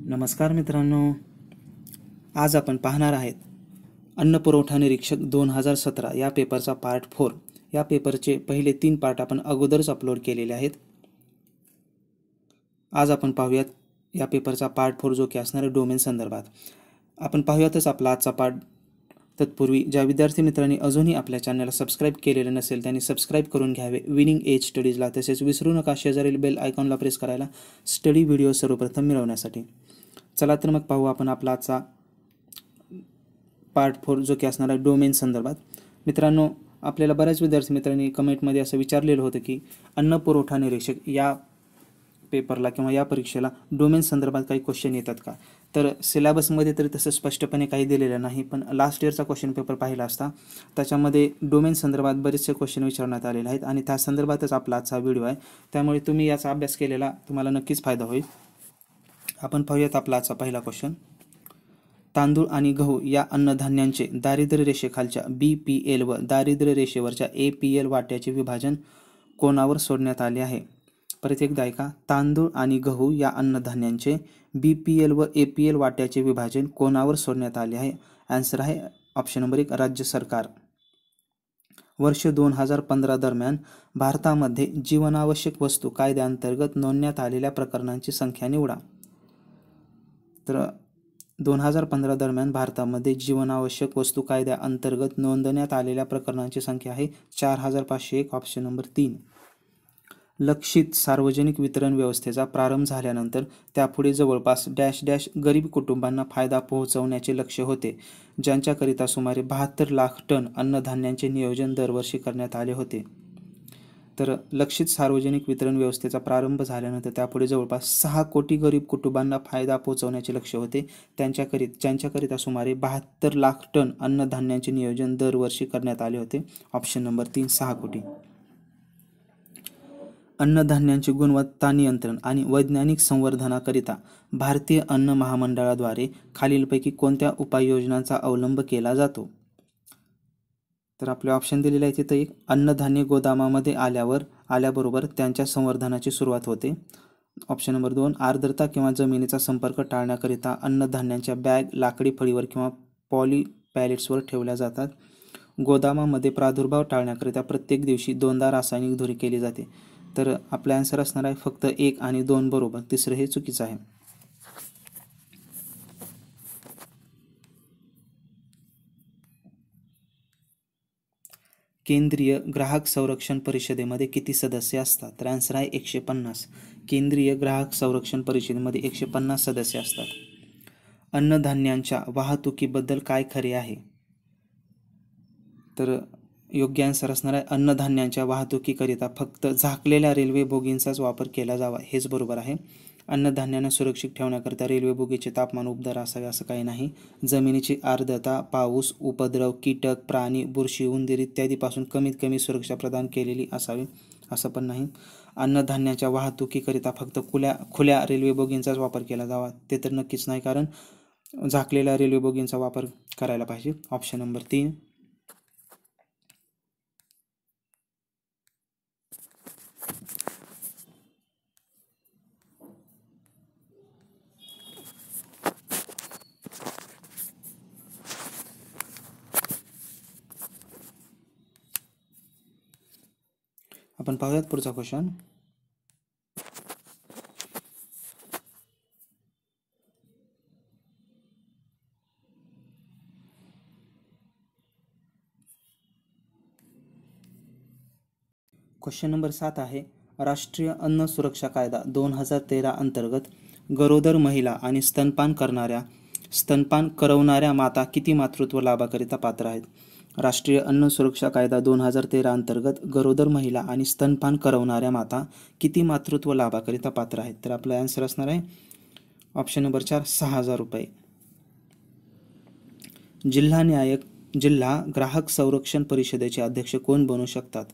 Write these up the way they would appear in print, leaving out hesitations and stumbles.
नमस्कार मित्रांनो, आज आपण पाहणार आहेत अन्न पुरवठा निरीक्षक 2017 या पेपरचा पार्ट 4। या पेपरचे पहिले 3 पार्ट आपण अगोदरच अपलोड केलेले आहेत। आज आपण पाहूयात या पेपरचा पार्ट 4 जो की असणार आहे डोमेन संदर्भात। आपण पाहूयातच आपला आजचा पार्ट। तत्पूर्वी ज्या विद्यार्थी मित्रांनी अजूनही आपल्या चॅनलला सबस्क्राइब केलेलं नसेल त्यांनी सबस्क्राइब करून घ्यावे विनिंग एज स्टडीजला। तसेच विसरू नका शेजारील बेल आयकॉनला प्रेस करायला स्टडी व्हिडिओ सर्वप्रथम मिळवण्यासाठी। चला तर मग पाहू आपण आपला आजचा पार्ट 4 जो की असणार आहे डोमेन संदर्भात। मित्रांनो, आपल्याला बऱ्याच विद्यार्थी मित्रांनी कमेंटमध्ये असं विचारलेलं होतं की अन्न पुरवठा निरीक्षक या पेपरला किंवा या परीक्षेला डोमेन संदर्भात काही क्वेश्चन येतात का। तर सिलेबसमध्ये तरी तसं स्पष्टपणे काही दिलेलं नाही, पण लास्ट इयरचा क्वेश्चन पेपर पाहिला असता त्याच्यामध्ये डोमेन संदर्भात बरेचसे क्वेश्चन विचारण्यात आलेले आहेत आणि त्या संदर्भातच आपला आजचा व्हिडिओ आहे। त्यामुळे तुम्ही याचा अभ्यास केलेला तुम्हाला नक्कीच फायदा होईल। आपण पाहूयात आपला आजचा पहिला क्वेश्चन। तांदूळ आणि गहू या अन्नधान्यांचे दारिद्र्य रेषेखालच्या BPL व दारिद्र्य रेषेवरच्या APL वाट्याचे विभाजन कोणावर सोडण्यात आले आहे। परत एकदा ऐका, तांदूळ आणि गहू या अन्नधान्यांचे BPL व APL वाट्याचे विभाजन कोणावर सोडण्यात आले आहे। आन्सर आहे ऑप्शन नंबर 1 राज्य सरकार। वर्ष 2015 दरम्यान भारतामध्ये जीवनावश्यक वस्तू कायद्याअंतर्गत नोंदण्यात आलेल्या प्रकरणांची संख्या निवडा। तर 2015 दरम्यान भारतामध्ये जीवनावश्यक वस्तू कायद्याअंतर्गत नोंदण्यात आलेल्या प्रकरणांची संख्या आहे 4501, ऑप्शन नंबर 3। लक्षित सार्वजनिक वितरण व्यवस्थेचा प्रारंभ झाल्यानंतर त्यापुढे जवळपास डॅश डॅश गरीब कुटुंबांना फायदा पोहोचवण्याचे लक्ष्य होते, ज्यांच्याकरिता सुमारे 72 लाख टन अन्नधान्यांचे नियोजन दरवर्षी करण्यात आले होते। तर लक्षित सार्वजनिक वितरण व्यवस्थेचा प्रारंभ झाल्यानंतर त्यापुढे जवळपास 6 कोटी गरीब कुटुंबांना फायदा पोहोचवण्याचे लक्ष्य होते, ज्यांच्याकरिता सुमारे 72 लाख टन अन्नधान्यांचे नियोजन दरवर्षी करण्यात आले होते। ऑप्शन नंबर 3 6 कोटी। अन्नधान्यांचे गुणवत्ता नियंत्रण आणि वैज्ञानिक संवर्धनाकरिता भारतीय अन्न महामंडळाद्वारे खालीलपैकी कोणत्या उपाययोजनांचा अवलंब केला जातो। तर आपले ऑप्शन दिलेले आहे तिथे, एक अन्नधान्य गोदामामध्ये आल्याबरोबर त्यांच्या संवर्धनाची सुरुवात होते। ऑप्शन नंबर 2 आर्द्रता किंवा जमिनीचा संपर्क टाळण्याकरिता अन्नधान्यांच्या बॅग लाकडी फळीवर किंवा पॉली पॅलेट्सवर ठेवल्या जातात। गोदामामध्ये प्रादुर्भाव टाळण्याकरिता प्रत्येक दिवशी 2दा रासायनिक धुरी केली जाते। तर आपला आन्सर असणार आहे फक्त 1 आणि 2 बरोबर, तिसरं हे चुकीचं आहे। केंद्रीय ग्राहक संरक्षण परिषदेमध्ये किती सदस्य असतात। तर आन्सर आहे 150। केंद्रीय ग्राहक संरक्षण परिषदेमध्ये 150 सदस्य असतात। अन्नधान्यांच्या वाहतुकीबद्दल काय खरे आहे। तर योग्य आन्सर असणार आहे अन्नधान्यांच्या वाहतुकीकरिता फक्त झाकलेल्या रेल्वे बोगींचाच वापर केला जावा, हेच बरोबर आहे। अन्नधान्यांना सुरक्षित ठेवण्याकरिता रेल्वे बोगीचे तापमान उबदार असावे असं काही नाही। जमिनीची आर्द्रता, पाऊस, उपद्रव, कीटक, प्राणी, बुरशी, उंदीर इत्यादीपासून कमीत कमी सुरक्षा प्रदान केलेली असावी असं पण नाही। अन्नधान्याच्या वाहतुकीकरिता फक्त खुल्या रेल्वे बोगींचाच वापर केला जावा, ते तर नक्कीच नाही, कारण झाकलेल्या रेल्वे बोगींचा वापर करायला पाहिजे। Option number 3। आपण पाहूयात पुढचा क्वेश्चन। क्वेश्चन नंबर 7 आहे, राष्ट्रीय अन्न सुरक्षा कायदा 2013 अंतर्गत गरोदर महिला आणि स्तनपान करवणाऱ्या माता किती मातृत्व लाभाकरिता पात्र आहेत। राष्ट्रीय अन्न सुरक्षा कायदा 2013 अंतर्गत गरोदर महिला आणि स्तनपान करवणाऱ्या माता किती मातृत्व लाभाकरिता पात्र आहेत। तर आपला आन्सर असणार आहे ऑप्शन नंबर 4 6000 रुपये। जिल्हा ग्राहक संरक्षण परिषदेचे अध्यक्ष कोण बनू शकतात।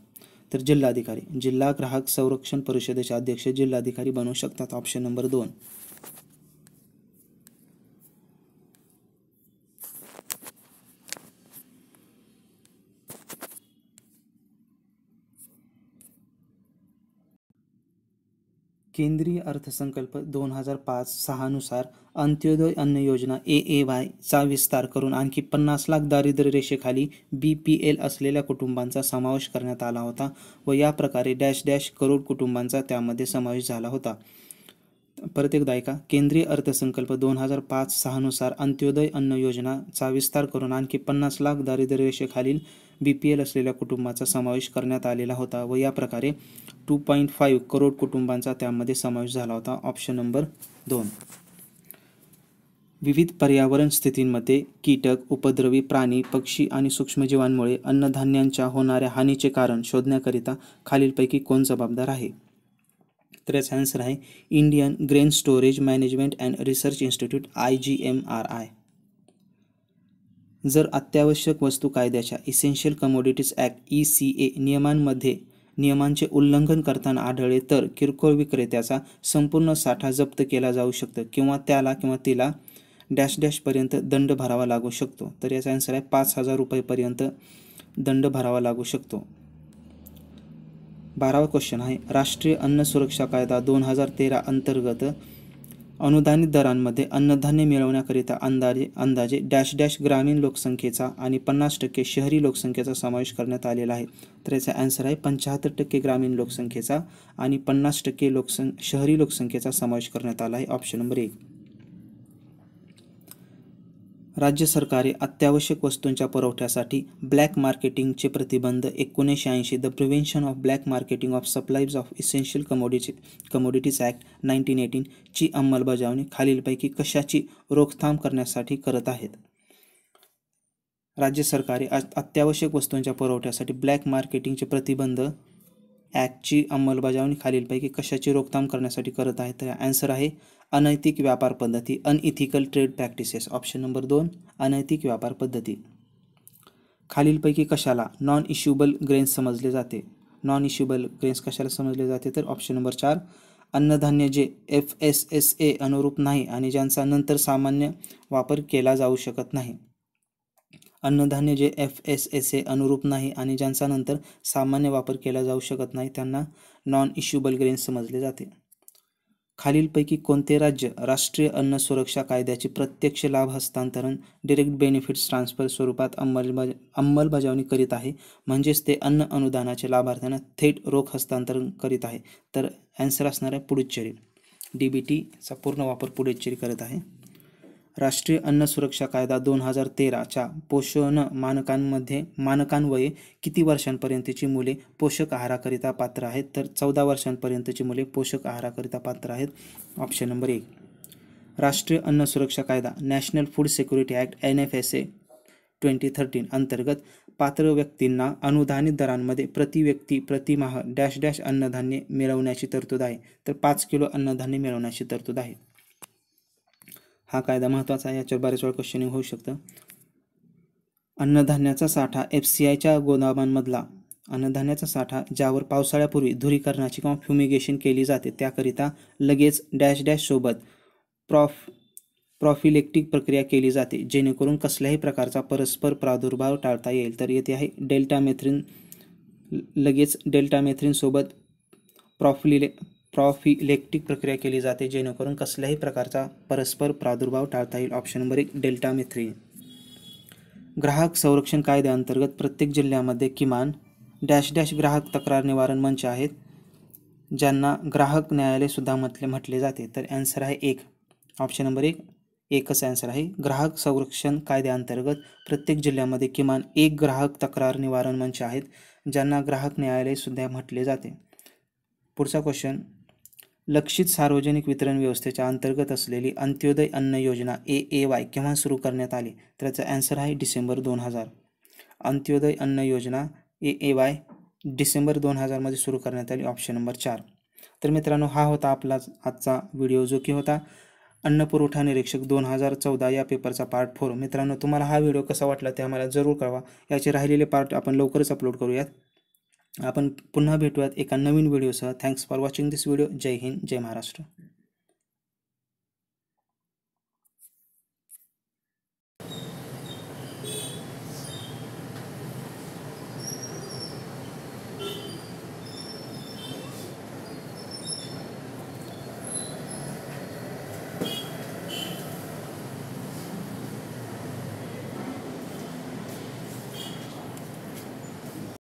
तर जिल्हाधिकारी। जिल्हा ग्राहक संरक्षण परिषदेचे अध्यक्ष जिल्हाधिकारी बनू शकतात। Option number 2। केंद्रीय अर्थसंकल्प 2005-6 नुसार अंत्योदय अन्न योजना AAY चा विस्तार करून आणखी 50 लाख दारिद्र्य रेषेखाली BPL असलेल्या कुटुंबांचा समावेश करण्यात आला होता व या प्रकारे डॅश डॅश करोड कुटुंबांचा त्यामध्ये समावेश झाला होता. परत एकदा ऐका. केंद्रीय अर्थसंकल्प 2005-6 नुसार अंत्योदय अन्न योजना चा विस्तार करून आणखी 50 लाख दारिद्र्य रेषेखालील BPL असलेल्या कुटुंबाचा समावेश करण्यात आलेला होता व या प्रकारे 2.5 करोड कुटुंबांचा त्यामध्ये समावेश झाला होता. Option number 2. विविध पर्यावरण स्थितींमध्ये कीटक, उपद्रवी प्राणी, पक्षी आणि सूक्ष्मजीवांमुळे अन्नधान्यांच्या होणाऱ्या हानीचे कारण शोधण्याकरिता खालीलपैकी कोण जबाबदार आहे? तर याचा आन्सर आहे Indian grain storage management and research institute IGMRI. जर अत्यावश्यक वस्तू कायद्याच्या इसेन्शियल कमोडिटीज ॲक्ट ECA नियमांचे उल्लंघन करताना आढळले तर किरकोळ विक्रेत्याचा संपूर्ण साठा जप्त केला जाऊ शकतो किंवा त्याला किंवा तिला डॅश डॅशपर्यंत दंड भरावा लागू शकतो. तर याचा आन्सर आहे 5,000 रुपयेपर्यंत दंड भरावा लागू शकतो. 12वा क्वेश्चन आहे राष्ट्रीय अन्न सुरक्षा कायदा 2013 अंतर्गत अनुदानित दरांमध्ये अन्नधान्य मिळवण्याकरिता अंदाजे डॅश डॅश ग्रामीण लोकसंख्येचा आणि 50% शहरी लोकसंख्येचा समावेश करण्यात आलेला आहे. तर याचा आन्सर आहे 75% ग्रामीण लोकसंख्येचा आणि 50% शहरी लोकसंख्येचा समावेश करण्यात आला आहे. Option number 1. राज्य सरकारे अत्यावश्यक वस्तूंच्या पुरवठ्यासाठी ब्लॅक मार्केटिंगचे प्रतिबंध 1980 the prevention of black marketing of supplies of essential commodities act 1918 ची अंमलबजावणी खालीलपैकी कशाची रोकथाम करण्यासाठी करत आहेत? राज्य सरकारे अत्यावश्यक वस्तूंच्या पुरवठ्यासाठी ब्लॅक मार्केटिंगचे प्रतिबंध ॲक्टची अंमलबजावणी खालीलपैकी कशाची रोकथाम करण्यासाठी करत आहे? तर आन्सर आहे अनैतिक व्यापार पद्धती, unethical trade practices. Option number 2 अनैतिक व्यापार पद्धती. खालीलपैकी कशाला नॉन इश्युबल ग्रेन्स समजले जाते? नॉन इश्युबल ग्रेन्स कशाला समजले जाते? तर ऑप्शन नंबर 4 अन्नधान्य जे FSSA अनुरूप नाही आणि ज्यांचा नंतर सामान्य वापर केला जाऊ शकत नाही. अन्नधान्य जे FSSA अनुरूप नाही आणि ज्यांचा नंतर सामान्य वापर केला जाऊ शकत नाही त्यांना नॉन इश्युबल ग्रेन्स समजले जाते. खालीलपैकी कोणते राज्य राष्ट्रीय अन्न सुरक्षा कायद्याचे प्रत्यक्ष लाभ हस्तांतरण डायरेक्ट बेनिफिट्स ट्रान्सफर स्वरूपात अंमलबजावणी करीत आहे, म्हणजेच ते अन्न अनुदानाचे लाभार्थ्यांना थेट रोख हस्तांतरण करीत आहे? तर आन्सर असणार आहे पुडुच्चेरी. DBTचा पूर्ण वापर पुडुच्चेरी करत आहे. राष्ट्रीय अन्न सुरक्षा कायदा 2013च्या पोषण मानकान्वये किती वर्षांपर्यंतची मुले पोषक आहाराकरिता पात्र आहेत? तर 14 वर्षांपर्यंतची मुले पोषक आहाराकरिता पात्र आहेत. Option number 1. राष्ट्रीय अन्न सुरक्षा कायदा national food security act NFSA 2013 अंतर्गत पात्र व्यक्तींना अनुदानित दरांमध्ये प्रति व्यक्ती प्रतिमाह डॅश डॅश अन्नधान्य मिळवण्याची तरतूद आहे. तर 5 किलो अन्नधान्य मिळवण्याची तरतूद आहे. हा कायदा महत्त्वाचा आहे, याच्यावर बरेच वेळा क्वेश्चनिंग होऊ शकतं. अन्नधान्याचा साठा FCIच्या गोदामांमधला अन्नधान्याचा साठा ज्यावर पावसाळ्यापूर्वी धुरीकरणाची किंवा फ्युमिगेशन केली जाते त्याकरिता लगेच डॅश डॅश सोबत प्रॉफिलेक्टिक प्रक्रिया केली जाते जेणेकरून कसल्याही प्रकारचा परस्पर प्रादुर्भाव टाळता येईल. तर येथे आहे डेल्टामेथ्रिन. लगेच डेल्टामेथ्रिन सोबत प्रॉफिलेक्टिक प्रक्रिया केली जाते जेणेकरून कसल्याही प्रकारचा परस्पर प्रादुर्भाव टाळता येईल. Option number 1 deltamethrin. ग्राहक संरक्षण कायद्याअंतर्गत प्रत्येक जिल्ह्यामध्ये किमान डॅश डॅश ग्राहक तक्रार निवारण मंच आहेत ज्यांना ग्राहक न्यायालय सुद्धा म्हटले जाते. तर आन्सर आहे 1. ऑप्शन नंबर 1 एकच आन्सर आहे. ग्राहक संरक्षण कायद्याअंतर्गत प्रत्येक जिल्ह्यामध्ये किमान 1 ग्राहक तक्रार निवारण मंच आहेत ज्यांना ग्राहक न्यायालय सुद्धा म्हटले जाते. पुढचा क्वेश्चन. लक्षित सार्वजनिक वितरण व्यवस्थेच्या अंतर्गत असलेली अंत्योदय अन्न योजना AAY केव्हा सुरू करण्यात आली? तर त्याचा आन्सर आहे डिसेंबर 2000. अंत्योदय अन्न योजना AAY डिसेंबर 2000 मध्ये सुरू करण्यात आली. Option number 4. तर मित्रांनो, हा होता आपला आजचा व्हिडिओ जो की होता अन्न पुरवठा निरीक्षक 2014 या पेपरचा पार्ट 4. मित्रांनो, तुम्हाला हा व्हिडिओ कसा वाटला ते आम्हाला जरूर कळवा. याचे राहिलेले पार्ट आपण लवकरच अपलोड करूयात. आपण पुन्हा भेटूयात एका नवीन व्हिडिओसह. Thanks for watching this video. जय हिंद, जय महाराष्ट्र.